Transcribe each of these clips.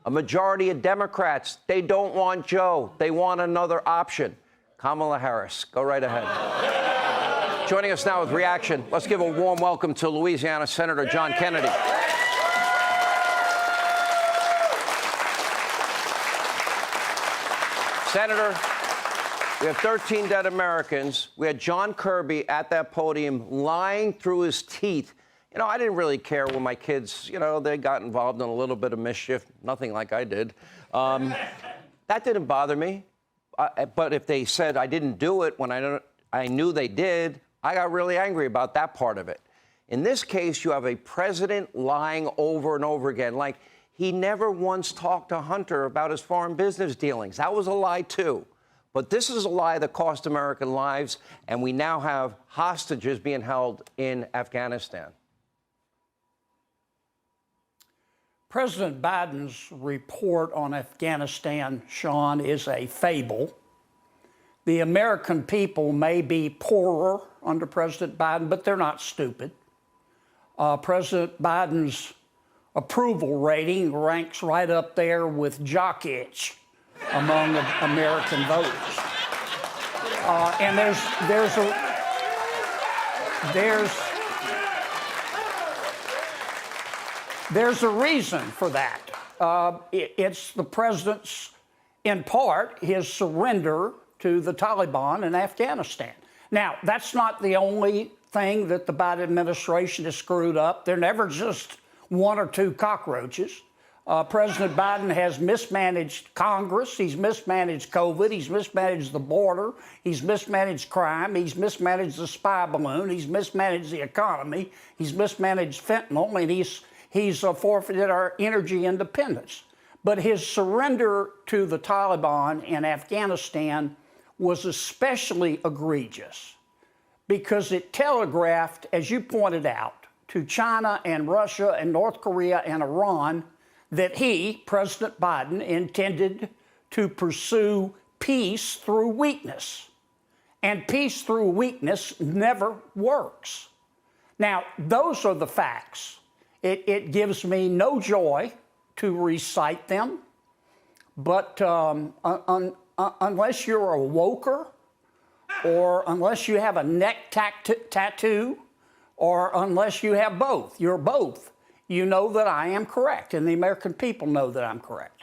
A majority of Democrats, they don't want Joe. They want another option. Kamala Harris, go right ahead. Joining us now with reaction, let's give a warm welcome to Louisiana Senator John Kennedy. Senator, we have 13 dead Americans. We had John Kirby at that podium lying through his teeth. You know, I didn't really care when my kids, they got involved in a little bit of mischief, nothing like I did. That didn't bother me. But if they said I didn't do it when I knew they did, I got really angry about that part of it. In this case, you have a president lying over and over again, like he never once talked to Hunter about his foreign business dealings. That was a lie, too. But this is a lie that cost American lives, and we now have hostages being held in Afghanistan. President Biden's report on Afghanistan, Sean, is a fable. The American people may be poorer under President Biden, but they're not stupid. President Biden's approval rating ranks right up there with jock itch among American voters. And there's a reason for that. It's the president's, in part, his surrender to the Taliban in Afghanistan. Now, that's not the only thing that the Biden administration has screwed up. They're never just one or two cockroaches. President Biden has mismanaged Congress. He's mismanaged COVID. He's mismanaged the border. He's mismanaged crime. He's mismanaged the spy balloon. He's mismanaged the economy. He's mismanaged fentanyl, and he's forfeited our energy independence. But his surrender to the Taliban in Afghanistan was especially egregious because it telegraphed, as you pointed out, to China and Russia and North Korea and Iran that he, President Biden, intended to pursue peace through weakness. And peace through weakness never works. Now, those are the facts. It gives me no joy to recite them, but unless you're a woker, or unless you have a neck tattoo, or unless you have both, you're both, you know that I am correct, and the American people know that I'm correct.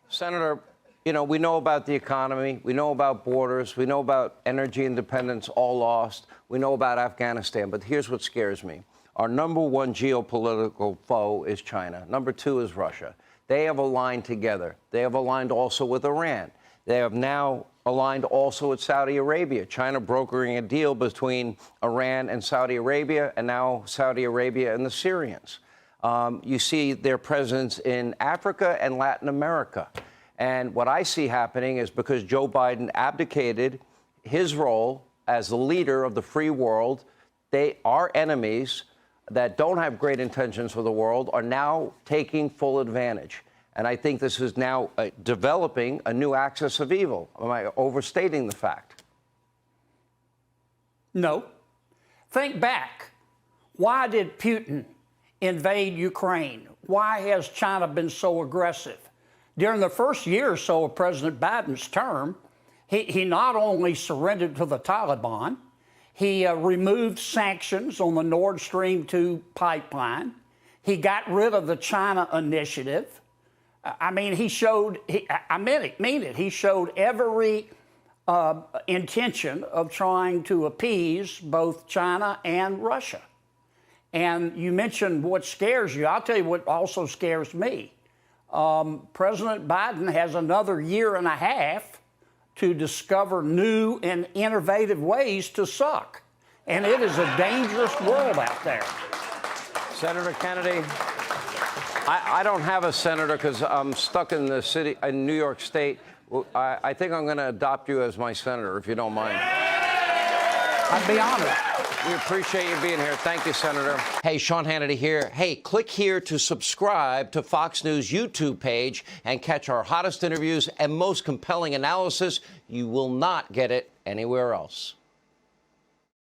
Senator, we know about the economy, we know about borders, we know about energy independence all lost, we know about Afghanistan, but here's what scares me. Our number one geopolitical foe is China. Number two is Russia. They have aligned together. They have aligned also with Iran. They have now aligned also with Saudi Arabia. China brokering a deal between Iran and Saudi Arabia, and now Saudi Arabia and the Syrians. You see their presence in Africa and Latin America. And what I see happening is because Joe Biden abdicated his role as the leader of the free world, our enemies that don't have great intentions for the world are now taking full advantage. And I think this is now developing a new axis of evil. Am I overstating the fact? No. Think back. Why did Putin invade Ukraine? Why has China been so aggressive? During the first year or so of President Biden's term, he not only surrendered to the Taliban, he removed sanctions on the Nord Stream 2 pipeline. He got rid of the China initiative. I mean, he showed every intention of trying to appease both China and Russia. And you mentioned what scares you. I'll tell you what also scares me. President Biden has another year and a half to discover new and innovative ways to suck. And it is a dangerous world out there. Senator Kennedy, I don't have a senator because I'm stuck in the city, in New York State. I think I'm going to adopt you as my senator, if you don't mind. I'd be honored. We appreciate you being here. Thank you, Senator. Hey, Sean Hannity here. Hey, click here to subscribe to Fox News YouTube page and catch our hottest interviews and most compelling analysis. You will not get it anywhere else.